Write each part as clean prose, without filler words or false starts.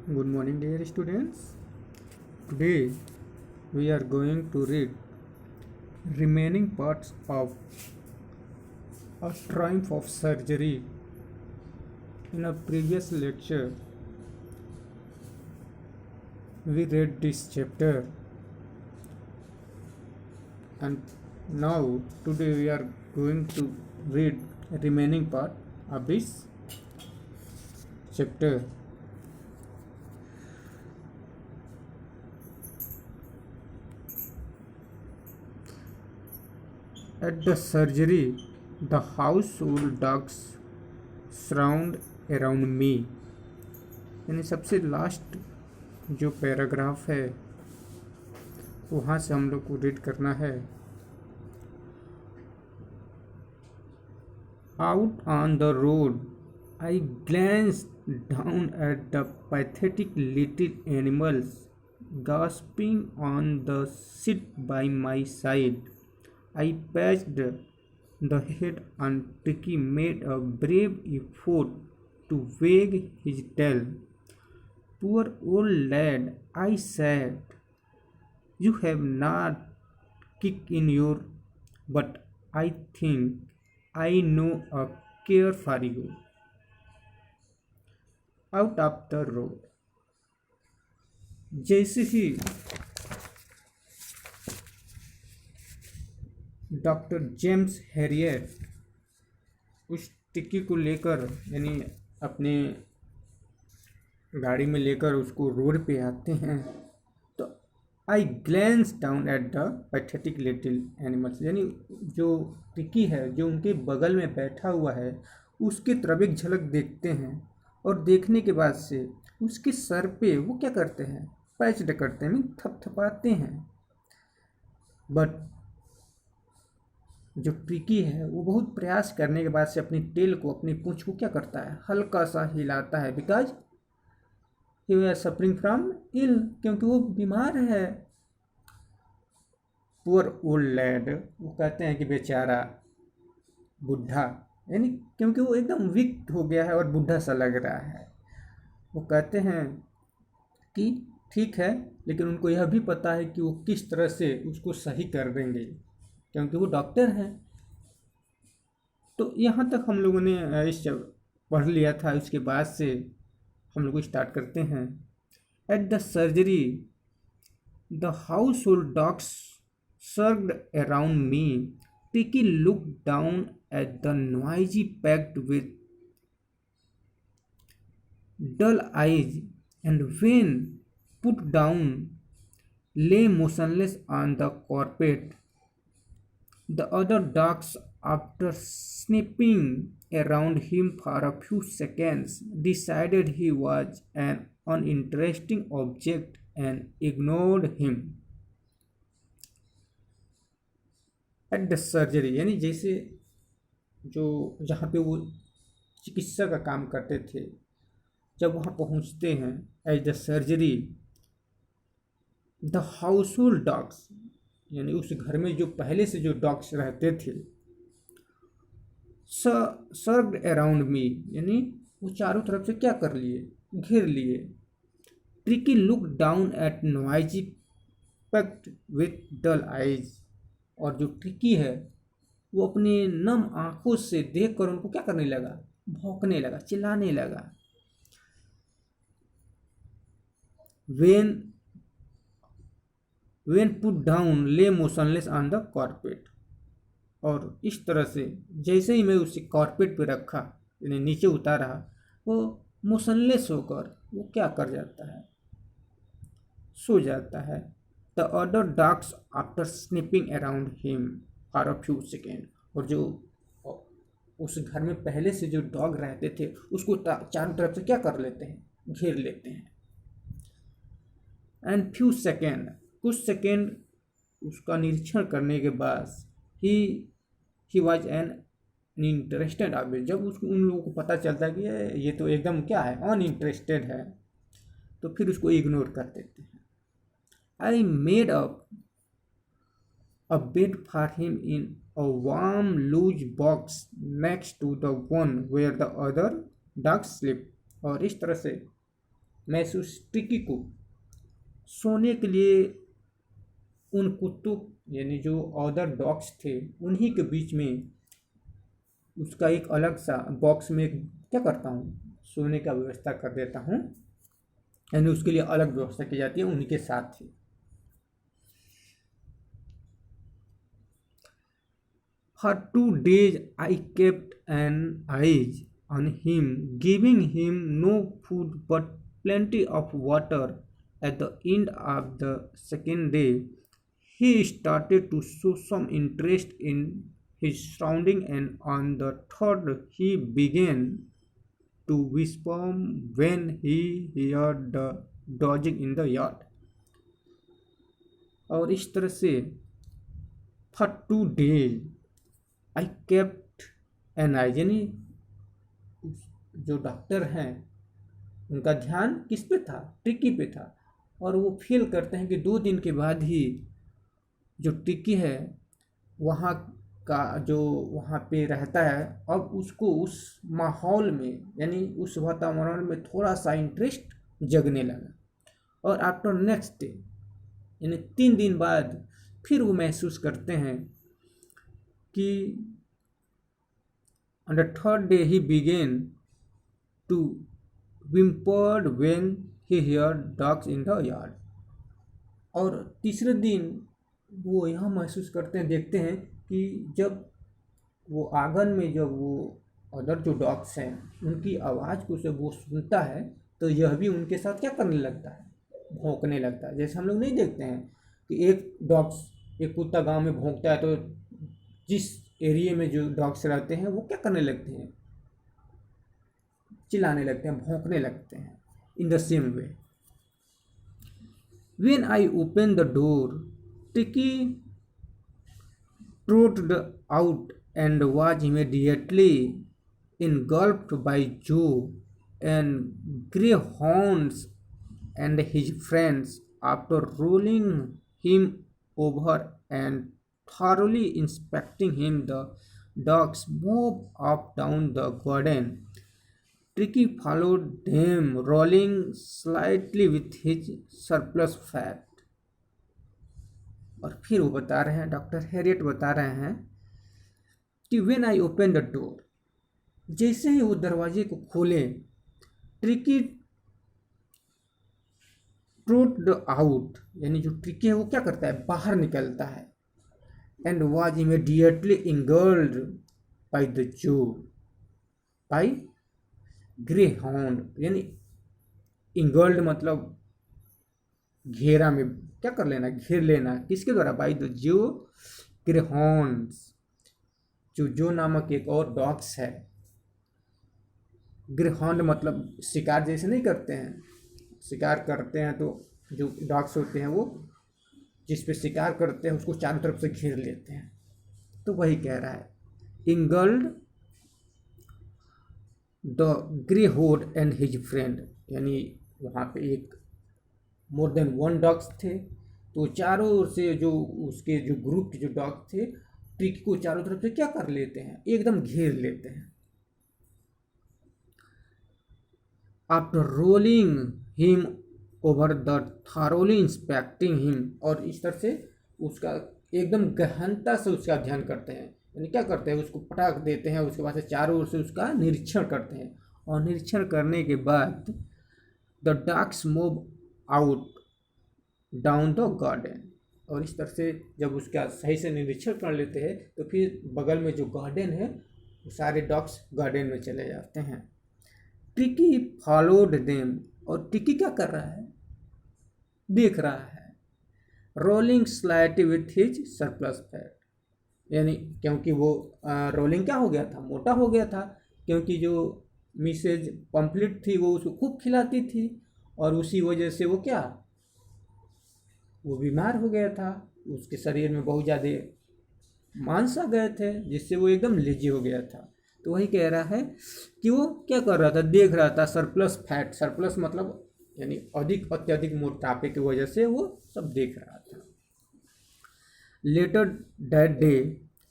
Good morning, dear students. Today we are going to read remaining parts of A Triumph of Surgery. In a previous lecture, we read this chapter, and now today we are going to read remaining part of this chapter. At the surgery, the household dogs surround around me. यानी सबसे last जो paragraph है वहाँ से हम लोग को read करना है. Out on the road, I glanced down at the pathetic little animals gasping on the seat by my side. I patted the head and Tricky made a brave effort to wag his tail. Poor old lad, I said, you have not kick in your, but I think I know a cure for you. Out of the road. जैसे ही doctor James Harriet उस टिक्की को लेकर यानी अपने गाड़ी में लेकर उसको रोड पे आते हैं तो I glance down at the pathetic little animals, यानी जो टिक्की है जो उनके बगल में बैठा हुआ है उसकी तरफ एक झलक देखते हैं और देखने के बाद से उसके सर पे वो क्या करते हैं, पैच करते हैं, थपथपाते हैं. बट जो ट्रिकी है वो बहुत प्रयास करने के बाद से अपनी टेल को, अपनी पूंछ को क्या करता है, हल्का सा हिलाता है. Because he are suffering from ill, क्योंकि वो बीमार है. पुअर ओल्ड लैड, वो कहते हैं कि बेचारा बुढ़ा, यानी क्योंकि वो एकदम वीक हो गया है और बुढ़ा सा लग रहा है. वो कहते हैं कि ठीक है, लेकिन उनको यह भी पता है कि वो किस तरह से उसको सही कर देंगे क्योंकि वो डॉक्टर हैं. तो यहाँ तक हम लोगों ने इस पढ़ लिया था. उसके बाद से हम लोग स्टार्ट करते हैं. At the surgery the household dogs surged around me. Tricki look down at the noisy packed with dull eyes, and when put down lay motionless on the carpet. The other dogs, after sniffing around him for a few seconds, decided he was an uninteresting object and ignored him. At the surgery, यानी जैसे जो जहाँ पे वो चिकित्सा का काम करते थे, जब वहाँ पहुँचते हैं as the surgery, the household dogs, यानी उस घर में जो पहले से जो डॉग्स रहते थे, सर्व्ड अराउंड मी, यानी वो चारों तरफ से क्या कर लिए, घेर लिए. Tricki look down at noisy packed with dull eyes, और जो ट्रिकी है वो अपने नम आंखों से देखकर उनको क्या करने लगा, भौंकने लगा, चिल्लाने लगा. when put down lay motionless on the carpet, और इस तरह से जैसे ही मैं उसे कारपेट पे रखा यानी नीचे उतारा, वो मोशनलेस होकर वो क्या कर जाता है, सो जाता है. The other dogs after snipping around him for a few second, और जो उस घर में पहले से जो डॉग रहते थे उसको चारों तरफ से क्या कर लेते हैं, घेर लेते हैं. एंड फ्यू सेकेंड, कुछ सेकेंड उसका निरीक्षण करने के बाद he was an interested object, जब उसको उन लोगों को पता चलता है कि ये तो एकदम क्या है, अनइंटरेस्टेड है, तो फिर उसको इग्नोर कर देते हैं. I made a bed for him in a warm loose box next to the one where the other dogs sleep, और इस तरह से महसूस टिकी को सोने के लिए उन कुत्तों यानी जो अदर डॉग्स थे उन्हीं के बीच में उसका एक अलग सा बॉक्स में क्या करता हूँ, सोने का व्यवस्था कर देता हूँ, यानी उसके लिए अलग व्यवस्था की जाती है उन्हीं के साथ ही। For 2 days I kept an eye on him, giving him no food but plenty of water. At the end of the second day, he started to show some interest in his surrounding, and on the third, he began to whisper when he heard the dodging in the yard. और इस तरह से for 2 days I kept an eye, यानी जो doctor हैं उनका ध्यान किस पे था, टिक्की पे था, और वो फील करते हैं कि 2 दिन के बाद ही जो टिक्की है वहाँ का जो वहाँ पे रहता है अब उसको उस माहौल में यानी उस वातावरण में थोड़ा सा इंटरेस्ट जगने लगा। और आफ्टर नेक्स्ट डे यानी 3 दिन बाद फिर वो महसूस करते हैं कि on the third day he began to whimper when he heard dogs in the yard। और तीसरे दिन वो यह महसूस करते हैं, देखते हैं कि जब वो आंगन में जब वो अदर जो डॉग्स हैं उनकी आवाज़ को जब वो सुनता है तो यह भी उनके साथ क्या करने लगता है, भौंकने लगता है। जैसे हम लोग नहीं देखते हैं कि एक कुत्ता गांव में भौंकता है तो जिस एरिया में जो डॉग्स रहते हैं वो क्या करने लगते हैं, चिल्लाने लगते हैं, भौंकने लगते हैं। In the same way when I open the door टिकी trotted out and was immediately engulfed by Joe and greyhounds and his friends. After rolling him over and thoroughly inspecting him, the dogs moved up down the garden. Tricky followed them, rolling slightly with his surplus fat. और फिर वो बता रहे हैं, doctor Harriet बता रहे हैं कि when I open the door, जैसे ही वो दरवाजे को खोले, ट्रिकी ट्रोट आउट, यानी जो ट्रिकी है वो क्या करता है, बाहर निकलता है। And was immediately engulfed by the जो बाय ग्रे हाउंड, यानी इंगल्ड मतलब घेरा में क्या कर लेना, घेर लेना, किसके द्वारा, बाय द जो ग्रेहॉन्ड्स, जो नामक एक और डॉग्स है। ग्रेहॉन्ड मतलब शिकार जैसे नहीं करते हैं, शिकार करते हैं तो जो डॉग्स होते हैं वो जिस पे शिकार करते हैं उसको चारों तरफ से घेर लेते हैं, तो वही कह रहा है England the ग्रेहोड and his friend, यानी वहाँ पे एक मोर देन 1 डॉग्स थे, तो चारों ओर से जो उसके जो ग्रुप के जो डॉग थे ट्रिकी को चारों तरफ से क्या कर लेते हैं, एकदम घेर लेते हैं। After rolling him over the thoroughly inspecting him, और इस तरह से उसका एकदम गहनता से उसका अध्ययन करते हैं, यानी क्या करते हैं, उसको पटाख देते हैं, उसके बाद से चारों ओर से उसका निरीक्षण करते हैं। और निरीक्षण करने के बाद the dogs move out down the garden, और इस तरह से जब उसका सही से निरीक्षण कर लेते हैं तो फिर बगल में जो गार्डन है वो सारे डॉग्स गार्डन में चले जाते हैं। ट्रिकी फॉलोड देम, और ट्रिकी क्या कर रहा है, देख रहा है, rolling slightly with his surplus fat, यानी क्योंकि वो रोलिंग क्या हो गया था, मोटा हो गया था, क्योंकि जो मिसेज पम्पलेट थी वो उसको खूब खिलाती थी और उसी वजह से वो क्या, वो बीमार हो गया था, उसके शरीर में बहुत ज़्यादा मांस आ गए थे जिससे वो एकदम लेजी हो गया था। तो वही कह रहा है कि वो क्या कर रहा था, देख रहा था सरप्लस फैट, सरप्लस मतलब यानी अत्यधिक मोटापे की वजह से वो सब देख रहा था। Later that day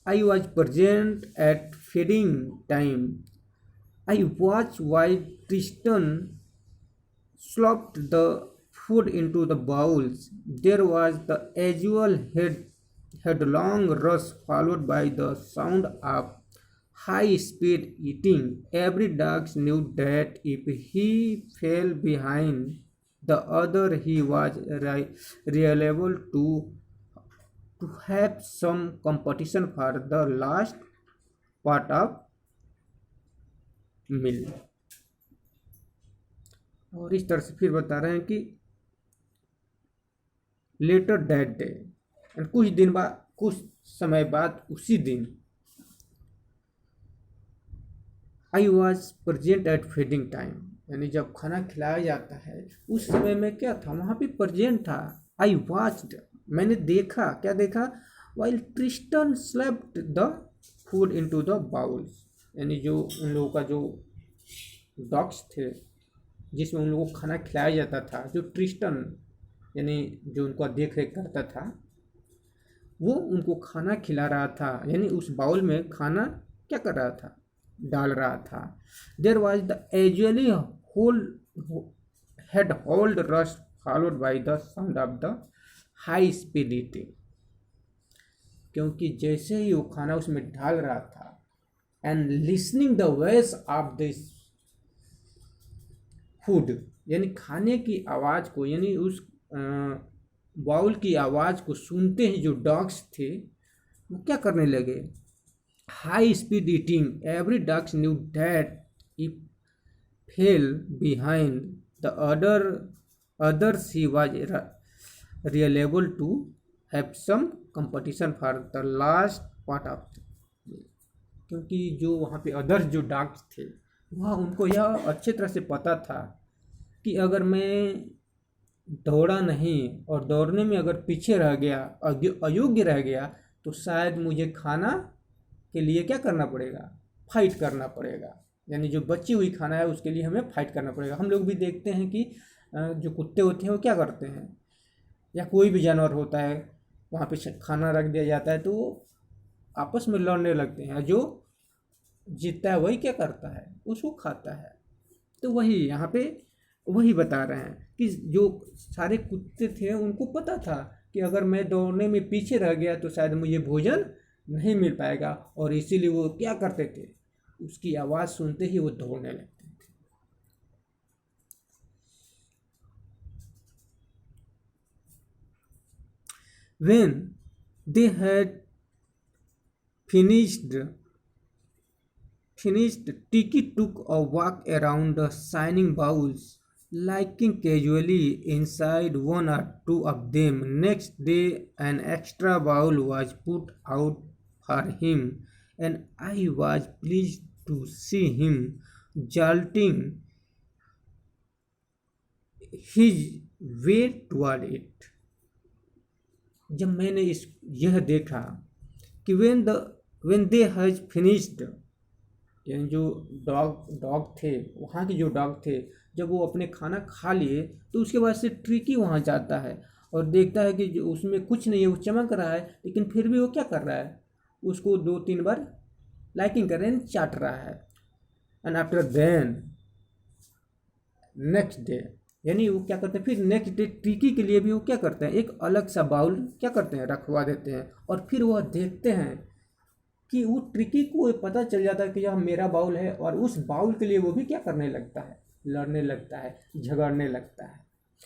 I was present at feeding time, I watch why Tristan slopped the food into the bowls. There was the usual headlong rush followed by the sound of high speed eating. Every dog knew that if he fell behind the other, he was reliable to have some competition for the last part of meal. और इस तरह से फिर बता रहे हैं कि letter that day, कुछ समय बाद उसी दिन, I was present eight feeding time, यानी जब खाना खिलाया जाता है उस समय में क्या था, वहाँ पे प्रजेंट था. आई वॉच्ड, मैंने देखा, क्या देखा, while Tristan slept the food into the bowls, यानी जो उन लोगों का जो डॉग्स थे जिसमें उन लोगों को खाना खिलाया जाता था, जो ट्रिस्टन यानी जो उनका देख रेख करता था, वो उनको खाना खिला रहा था, यानी उस बाउल में खाना क्या कर रहा था, डाल रहा था. There was the usually whole head hold rush followed by the sound of the high speed eating, क्योंकि जैसे ही वो खाना उसमें डाल रहा था, and listening the voice of this food, यानी खाने की आवाज़ को, यानी उस बाउल की आवाज़ को सुनते ही जो डॉग्स थे वो क्या करने लगे, high speed eating. Every dogs knew that if fell behind the others he was reliable to have some competition for the last part of, क्योंकि जो वहाँ पे अदर्स जो डॉग्स थे वहाँ उनको यह अच्छे तरह से पता था कि अगर मैं दौड़ा नहीं और दौड़ने में अगर पीछे रह गया, अयोग्य रह गया, तो शायद मुझे खाना के लिए क्या करना पड़ेगा, फाइट करना पड़ेगा. यानी जो बची हुई खाना है उसके लिए हमें फाइट करना पड़ेगा. हम लोग भी देखते हैं कि जो कुत्ते होते हैं वो क्या करते हैं, या कोई भी जानवर होता है, वहाँ पे खाना रख दिया जाता है तो वो आपस में लड़ने लगते हैं, जो जीतता है वही क्या करता है, उसको खाता है. तो वही यहाँ पे वही बता रहे हैं कि जो सारे कुत्ते थे उनको पता था कि अगर मैं दौड़ने में पीछे रह गया तो शायद मुझे भोजन नहीं मिल पाएगा, और इसीलिए वो क्या करते थे, उसकी आवाज़ सुनते ही वो दौड़ने लगते थे. When they had finished, Tiki took a walk around the shining bowls, liking casually inside one or two of them. Next day, an extra bowl was put out for him, and I was pleased to see him jolting his way toward it. जब मैंने यह देखा कि when they had finished, यानी जो dog थे, वहाँ के जो डॉग थे, जब वो अपने खाना खा लिए तो उसके बाद से ट्रिकी वहाँ जाता है और देखता है कि जो उसमें कुछ नहीं है, वो चमक रहा है, लेकिन फिर भी वो क्या कर रहा है, उसको 2-3 बार लाइकिंग कर रहे हैं, चाट रहा है. And after then next day, यानी वो क्या करते हैं, फिर नेक्स्ट डे ट्रिकी के लिए भी वो क्या करते हैं, एक अलग सा बाउल क्या करते हैं, रखवा देते हैं, और फिर वह देखते हैं कि वो ट्रिकी को पता चल जाता है कि यह मेरा बाउल है, और उस बाउल के लिए वो भी क्या करने लगता है, लड़ने लगता है, झगड़ने लगता है.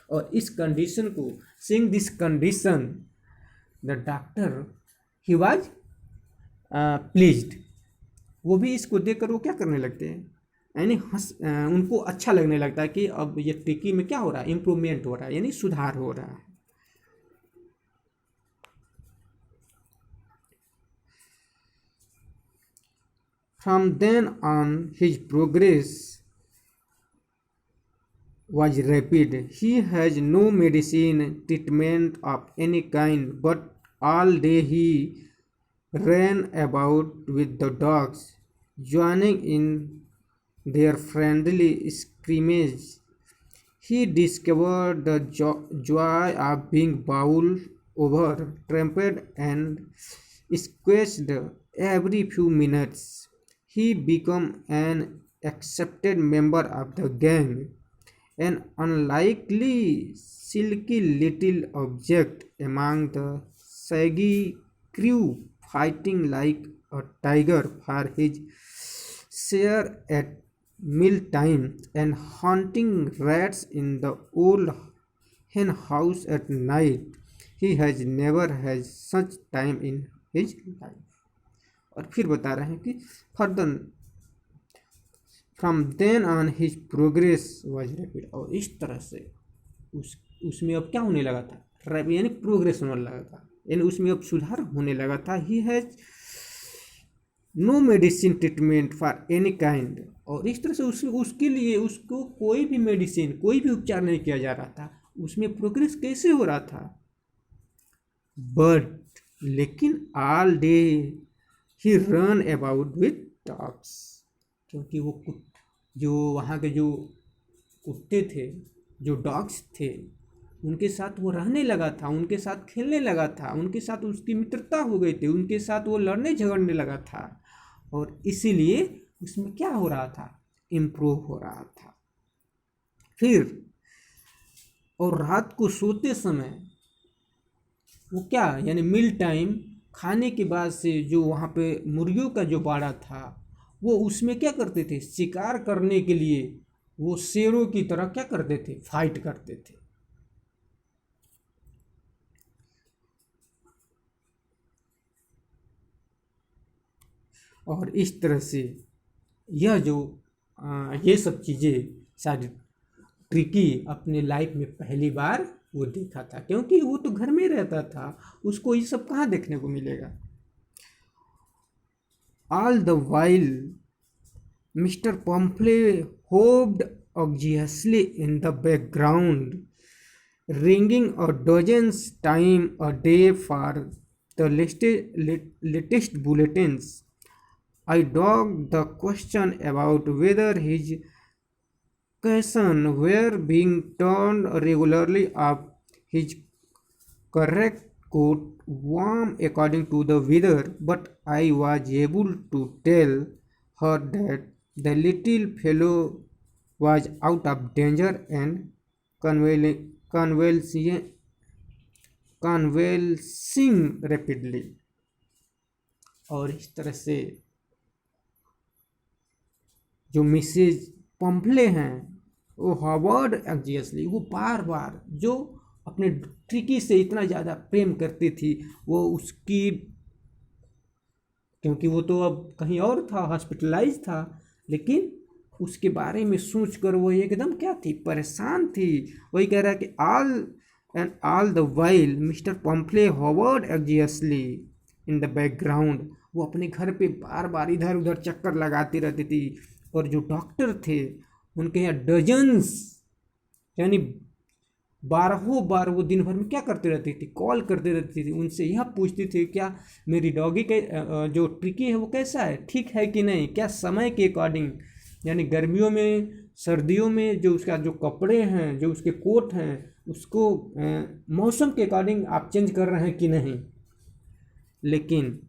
और इस कंडीशन को, seeing this condition, the doctor he was pleased, वो भी इसको देखकर वो क्या करने लगते हैं, यानी उनको अच्छा लगने लगता है कि अब ये ट्रिकी में क्या हो रहा है, इम्प्रूवमेंट हो रहा है, यानी सुधार हो रहा है. From then on, his progress was rapid. He has no medicine treatment of any kind, but all day he ran about with the dogs, joining in their friendly scrimmage. He discovered the joy of being bowled over, trampled, and squashed every few minutes. He became an accepted member of the gang, an unlikely silky little object among the saggy crew, fighting like a tiger for his share at meal time and hunting rats in the old hen house at night. He has never had such time in his life. और फिर बता रहे हैं कि further from then on his progress was rapid, और इस तरह से उसमें अब क्या होने लगा था, यानी प्रोग्रेस होने लगा था, यानी उसमें अब सुधार होने लगा था. He has no medicine treatment for any kind, और इस तरह से उसके लिए उसको कोई भी मेडिसिन, कोई भी उपचार नहीं किया जा रहा था. उसमें प्रोग्रेस कैसे हो रहा था. बट लेकिन all day he run about with dogs, क्योंकि वो जो वहाँ के जो कुत्ते थे, जो डॉग्स थे, उनके साथ वो रहने लगा था, उनके साथ खेलने लगा था, उनके साथ उसकी मित्रता हो गई थी, उनके साथ वो लड़ने झगड़ने लगा था, और इसीलिए उसमें क्या हो रहा था, इम्प्रूव हो रहा था. फिर और रात को सोते समय वो क्या, यानी मील टाइम, खाने के बाद से जो वहाँ पे मुर्गियों का जो बाड़ा था, वो उसमें क्या करते थे, शिकार करने के लिए वो शेरों की तरह क्या करते थे, फाइट करते थे. और इस तरह से यह जो ये सब चीज़ें शायद ट्रिकी अपने लाइफ में पहली बार वो देखा था, क्योंकि वो तो घर में रहता था, उसको ये सब कहाँ देखने को मिलेगा. All the while mister Pumphrey hoped obviously in the background, ringing a dozen times a day for the latest bulletins. I dogged the question about whether his question were being turned regularly up, his correct coat warm according to the weather, but I was able to tell her that the little fellow was out of danger and convulsing rapidly. और इस तरह से जो Mrs पंपले हैं, वो Harvard एग्जियसली, वो बार बार जो अपने ट्रिकी से इतना ज़्यादा प्रेम करती थी, वो उसकी, क्योंकि वो तो अब कहीं और था, हॉस्पिटलाइज था, लेकिन उसके बारे में सोचकर वो एकदम क्या थी, परेशान थी. वही कह रहा है कि all the while mister Pumphrey hovered anxiously in the background, वो अपने घर पे बार बार इधर उधर चक्कर लगाती रहती थी. और जो डॉक्टर थे उनके यहाँ डजन्स, यानी 12 बार वो दिन भर में क्या करते रहती थी, कॉल करते रहती थी, उनसे यह पूछती थी क्या मेरी डॉगी के जो ट्रिकी है वो कैसा है, ठीक है कि नहीं, क्या समय के अकॉर्डिंग, यानी गर्मियों में, सर्दियों में जो उसका जो कपड़े हैं, जो उसके कोट हैं, उसको मौसम के अकॉर्डिंग आप चेंज कर रहे हैं कि नहीं. लेकिन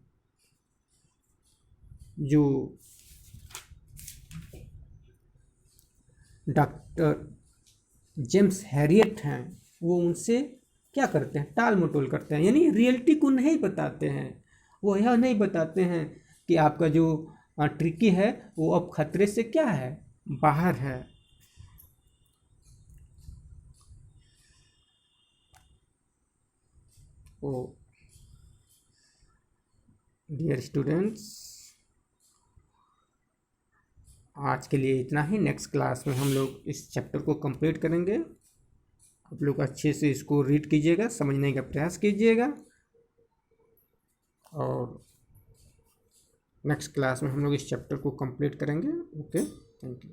जो डॉक्टर जेम्स हैरियट हैं, वो उनसे क्या करते हैं, टाल मटोल करते हैं, यानी रियलिटी को नहीं बताते हैं. वो यह नहीं बताते हैं कि आपका जो ट्रिकी है वो अब खतरे से क्या है, बाहर है. ओ डियर स्टूडेंट्स, आज के लिए इतना ही. नेक्स्ट क्लास में हम लोग इस चैप्टर को कंप्लीट करेंगे. आप लोग अच्छे से इसको रीड कीजिएगा, समझने का प्रयास कीजिएगा, और नेक्स्ट क्लास में हम लोग इस चैप्टर को कंप्लीट करेंगे. Okay, thank you.